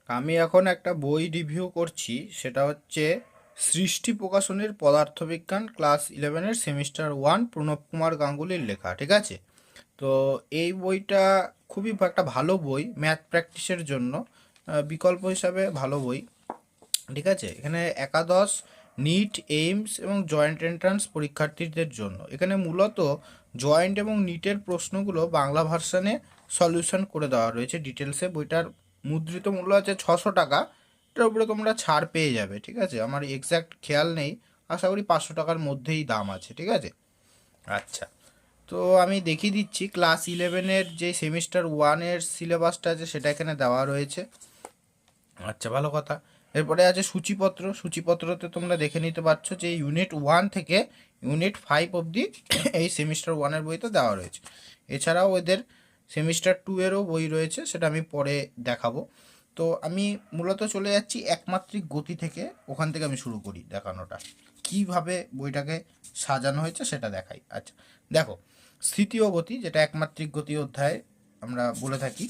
আমি এখন একটা বই রিভিউ করছি, সেটা হচ্ছে সৃষ্টি প্রকাশনীর পদার্থবিজ্ঞান ক্লাস 11-এর সেমিস্টার 1 প্রণব কুমার গাঙ্গুলির লেখা। ঠিক আছে? তো এই বইটা খুবই একটা ভালো বই ম্যাথ প্র্যাকটিসের জন্য, বিকল্প হিসাবে ভালো বই। ঠিক আছে? এখানে একাদশ, নিট, এইমস এবং জয়েন্ট এন্ট্রান্স পরীক্ষার্থীদের জন্য এখানে মূলত জয়েন্ট এবং নিটের প্রশ্নগুলো বাংলা ভার্সানে সলিউশন করে দেওয়া রয়েছে ডিটেলসে। বইটার মুদ্রিত মূল্য আছে 600 টাকা। এটার উপরে তোমরা ছাড় পেয়ে যাবে। ঠিক আছে? আমার এক্স্যাক্ট খেয়াল নেই, আশা করি 500 টাকার মধ্যেই দাম আছে। ঠিক আছে? আচ্ছা, তো আমি দেখিয়ে দিচ্ছি ক্লাস 11-এর যে সেমিস্টার 1-এর সিলেবাসটা আছে সেটা এখানে দেওয়া রয়েছে। আচ্ছা, ভালো কথা। এরপরে আছে সূচিপত্র। সূচিপত্রতে তোমরা দেখে নিতে পারছো যে ইউনিট 1 থেকে ইউনিট 5 অবধি এই সেমিস্টার 1-এর বইতে দেওয়া রয়েছে। এছাড়াও এদের সেমিস্টার 2-এরও বই রয়েছে, সেটা আমি পরে দেখাবো। তো আমি মূলত চলে যাচ্ছি একমাত্রিক গতি থেকে, ওখান থেকে আমি শুরু করি দেখানোটা। কিভাবে বইটাকে সাজানো হয়েছে সেটা দেখাই। আচ্ছা, দেখো, স্থিতি ও গতি, যেটা একমাত্রিক গতি অধ্যায় আমরা বলে থাকি।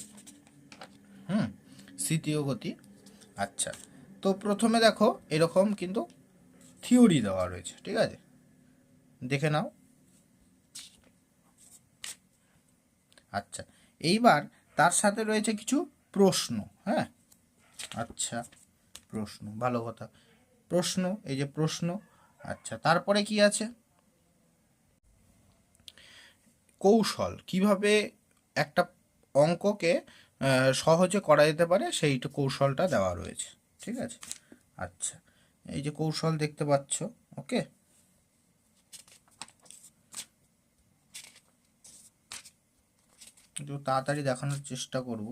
স্থিতি ও গতি। আচ্ছা, তো প্রথমে দেখো এরকম কিন্তু থিওরি দেওয়া রয়েছে। ঠিক আছে? দেখে নাও। আচ্ছা, এইবার তার সাথে রয়েছে কিছু প্রশ্ন। হ্যাঁ, আচ্ছা, প্রশ্ন, ভালো কথা। প্রশ্ন, এই যে প্রশ্ন। আচ্ছা, তারপরে কি আছে? কৌশল, কিভাবে একটা অঙ্ককে সহজে করা যেতে পারে সেই কৌশলটা দেওয়া রয়েছে। ঠিক আছে? আচ্ছা, এই যে কৌশল দেখতে পাচ্ছ। ওকে, একটু তাড়াতাড়ি দেখানোর চেষ্টা করব।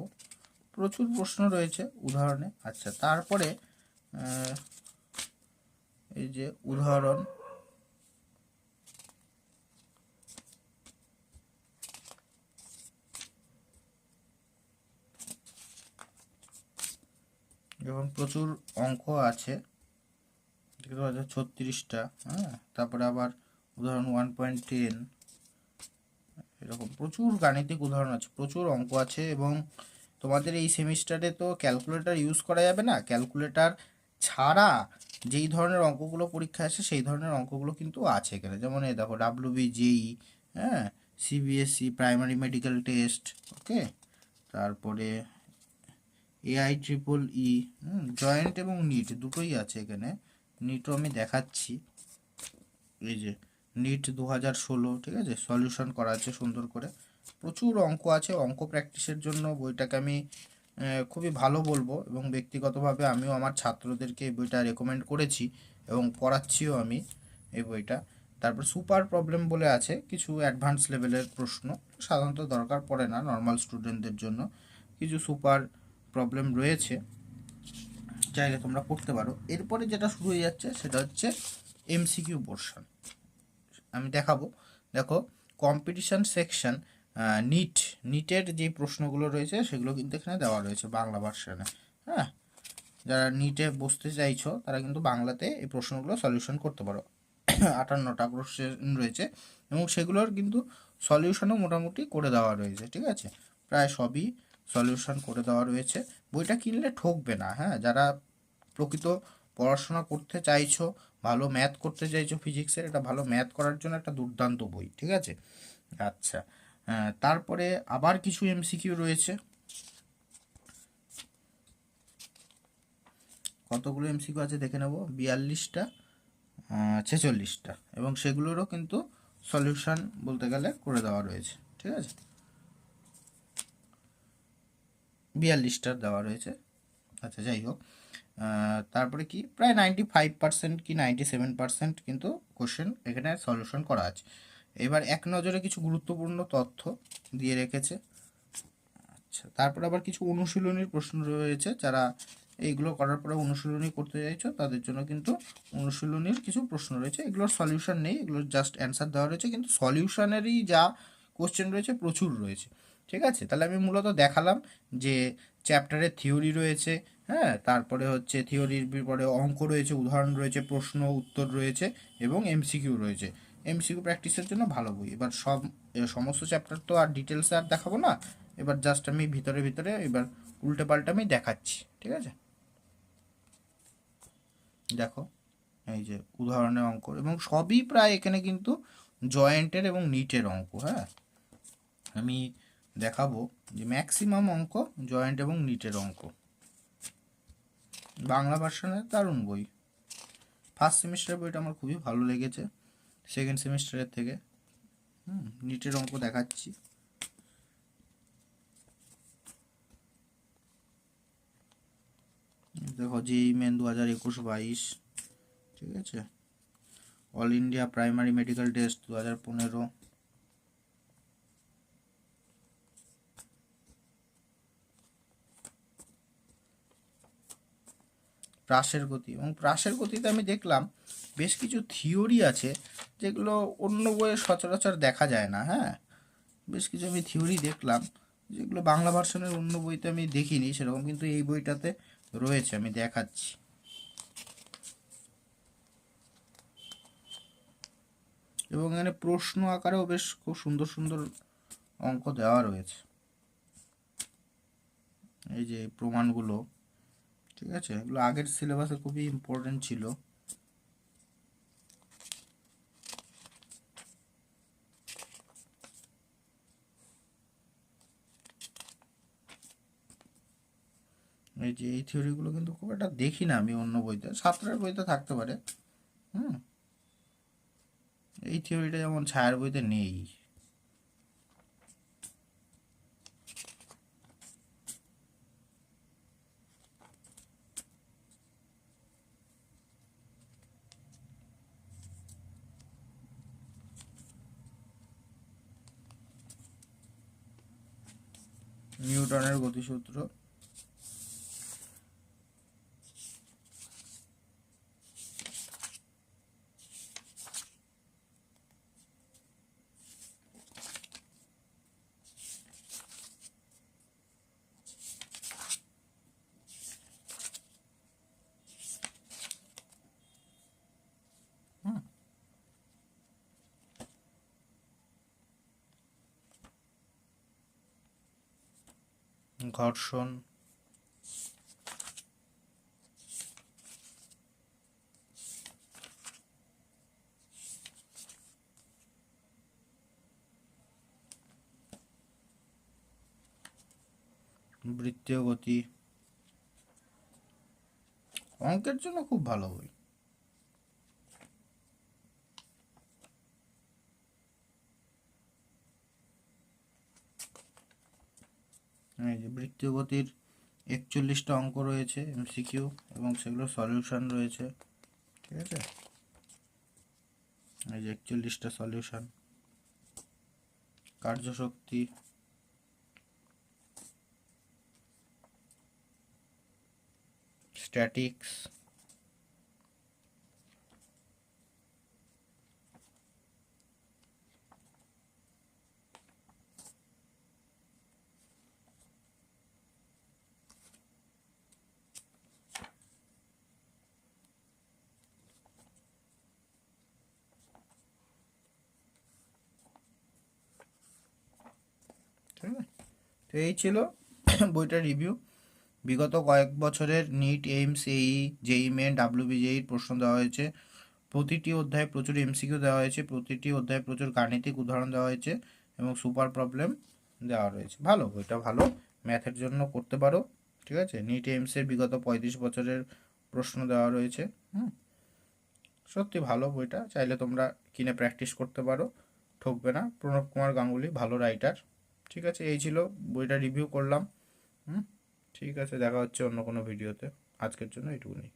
প্রচুর প্রশ্ন রয়েছে উদাহরণে। আচ্ছা, তারপরে এই যে উদাহরণ, যেমন প্রচুর অঙ্ক আছে, দেখতে পাচ্ছ 36টা। হ্যাঁ, তারপরে আবার উদাহরণ 1.10, এরকম প্রচুর গাণিতিক উদাহরণ আছে, প্রচুর অঙ্ক আছে। এবং তোমাদের এই সেমিস্টারে তো ক্যালকুলেটর ইউজ করা যাবে না। ক্যালকুলেটর ছাড়া যেই ধরনের অঙ্কগুলো পরীক্ষায় আসে সেই ধরনের অঙ্কগুলো কিন্তু আছে এখানে। যেমন এই দেখো, WBJEE, হ্যাঁ, CBSE প্রাইমারি মেডিকেল টেস্ট, ওকে, তারপরে AIEEE, জয়েন্ট এবং নিট দুটোই আছে এখানে। নিটও আমি দেখাচ্ছি, এই যে নিট 2016। ঠিক আছে? সলিউশন করা আছে সুন্দর করে, প্রচুর অঙ্ক আছে। অঙ্ক প্র্যাকটিসের জন্য বইটাকে আমি খুবই ভালো বলবো, এবং ব্যক্তিগতভাবে আমিও আমার ছাত্রদেরকে এই বইটা রেকমেন্ড করেছি এবং পড়াচ্ছিও আমি এই বইটা। তারপর সুপার প্রবলেম বলে আছে, কিছু অ্যাডভান্স লেভেলের প্রশ্ন, সাধারণত দরকার পড়ে না নর্মাল স্টুডেন্টদের জন্য। কিছু সুপার প্রবলেম রয়েছে, চাইলে তোমরা পড়তে পারো। এরপরে যেটা শুরু হয়ে যাচ্ছে সেটা হচ্ছে MCQ পোর্শন, আমি দেখাবো। দেখো, কম্পিটিশন সেকশন, নিটের যে প্রশ্নগুলো রয়েছে সেগুলো কিন্তু এখানে দেওয়া রয়েছে বাংলা ভার্সনে। হ্যাঁ, যারা নিটে বসতে চাইছো তারা কিন্তু বাংলাতে এই প্রশ্নগুলো সলিউশন করতে পারো। 58টা কোশ্চেন রয়েছে এবং সেগুলোর কিন্তু সলিউশনও মোটামুটি করে দেওয়া রয়েছে। ঠিক আছে? প্রায় সবই সলিউশন করে দেওয়া রয়েছে। বইটা কিনলে ঠকবে না। হ্যাঁ, যারা প্রকৃত পড়াশোনা করতে চাইছো, ভালো ম্যাথ করতে চাইছো, ফিজিক্সের এটা ভালো ম্যাথ করার জন্য একটা দুর্দান্ত বই। ঠিক আছে? আচ্ছা, তারপরে আবার কিছু MCQ রয়েছে। কতগুলো MCQ আছে দেখে নেব, 42টা, 46টা, এবং সেগুলোরও কিন্তু সলিউশন বলতে গেলে করে দেওয়া রয়েছে। ঠিক আছে? 42টার দেওয়া রয়েছে। আচ্ছা, যাই হোক, তারপরে কি প্রায় 95% কি 97% কিন্তু কোশ্চেন এখানে সলিউশন করা আছে। এবার এক নজরে কিছু গুরুত্বপূর্ণ তথ্য দিয়ে রেখেছে। আচ্ছা, তারপর আবার কিছু অনুশীলনীর প্রশ্ন রয়েছে। যারা এইগুলো করার পরে অনুশীলনী করতে চাইছো তাদের জন্য কিন্তু অনুশীলনীর কিছু প্রশ্ন রয়েছে। এগুলোর সলিউশন নেই, এগুলোর জাস্ট অ্যান্সার দেওয়া রয়েছে, কিন্তু সলিউশনেরই যা কোশ্চেন রয়েছে প্রচুর রয়েছে। ঠিক আছে? তাহলে আমি মূলত দেখালাম যে চ্যাপ্টারের থিওরি রয়েছে, হ্যাঁ, তারপরে হচ্ছে থিওরির পরে অঙ্ক রয়েছে, উদাহরণ রয়েছে, প্রশ্ন উত্তর রয়েছে এবং MCQ রয়েছে। MCQ প্র্যাকটিসের জন্য ভালো বই। এবার সমস্ত চ্যাপ্টার তো আর ডিটেলসে আর দেখাবো না, এবার জাস্ট আমি ভিতরে ভিতরে এবার উল্টে পাল্টে আমি দেখাচ্ছি, ঠিক আছে। দেখো এই যে উদাহরণের অঙ্ক, এবং সবই প্রায় এখানে কিন্তু জয়েন্টের এবং নিটের অঙ্ক। হ্যাঁ, আমি দেখাবো যে ম্যাক্সিমাম অঙ্ক জয়েন্ট এবং নিটের অঙ্ক। বাংলা ভার্সনের দারুণ বই। ফার্স্ট সেমিস্টারের বইটা আমার খুবই ভালো লেগেছে সেকেন্ড সেমিস্টারের থেকে। নিটের অঙ্ক দেখাচ্ছি। দেখো যেই মেন 2021-22, ঠিক আছে। All India primary medical test 2015, প্রাসের গতি। এবং প্রাসের গতিতে আমি দেখলাম বেশ কিছু থিওরি আছে যেগুলো অন্য বইয়ে সচরাচর দেখা যায় না। হ্যাঁ, বেশ কিছু আমি থিওরি দেখলাম যেগুলো বাংলা ভার্সনের অন্য বইতে আমি দেখিনি সেরকম, কিন্তু এই বইটাতে রয়েছে, আমি দেখাচ্ছি। এবং এখানে প্রশ্ন আকারেও বেশ খুব সুন্দর সুন্দর অঙ্ক দেওয়া রয়েছে। এই যে প্রমাণগুলো, ঠিক আছে, এগুলো আগের সিলেবাসে খুবই ইম্পর্টেন্ট ছিল। এই যে এই থিওরিগুলো কিন্তু খুব একটা দেখি না আমি অন্য বইতে, ছাত্রের বইতে থাকতে পারে। এই থিওরিটা যেমন ছায়ার বইতে নেই। নিউটনের গতিসূত্র, ঘর্ষণ, বৃত্তীয় গতি। অঙ্কের জন্য খুব ভালো বই। এই যে বৃত্তীয় গতির 41টা অঙ্ক রয়েছে এমসিকিউ, এবং সেগুলো সলিউশন রয়েছে, ঠিক আছে। এই যে 41টা সলিউশন। কার্যশক্তি, স্ট্যাটিক্স, ঠিক আছে। তো এই ছিল বইটার রিভিউ। বিগত কয়েক বছরের নিট, এইমস, এই জেই মেন, ডাব্লিউবিজেইর প্রশ্ন দেওয়া হয়েছে। প্রতিটি অধ্যায়ে প্রচুর এমসিকিউ দেওয়া হয়েছে, প্রতিটি অধ্যায়ে প্রচুর গাণিতিক উদাহরণ দেওয়া হয়েছে, এবং সুপার প্রবলেম দেওয়া রয়েছে। ভালো, বইটা ভালো, ম্যাথের জন্য করতে পারো, ঠিক আছে। নিট এইমসের বিগত 35 বছরের প্রশ্ন দেওয়া রয়েছে। সত্যি ভালো বইটা, চাইলে তোমরা কিনে প্র্যাকটিস করতে পারো, ঠকবে না। প্রণব কুমার গাঙ্গুলি ভালো রাইটার, ঠিক আছে। এই ছিল বইটা, রিভিউ করলাম। ঠিক আছে, দেখা হচ্ছে অন্য কোনো ভিডিওতে। আজকের জন্য এইটুকুনি।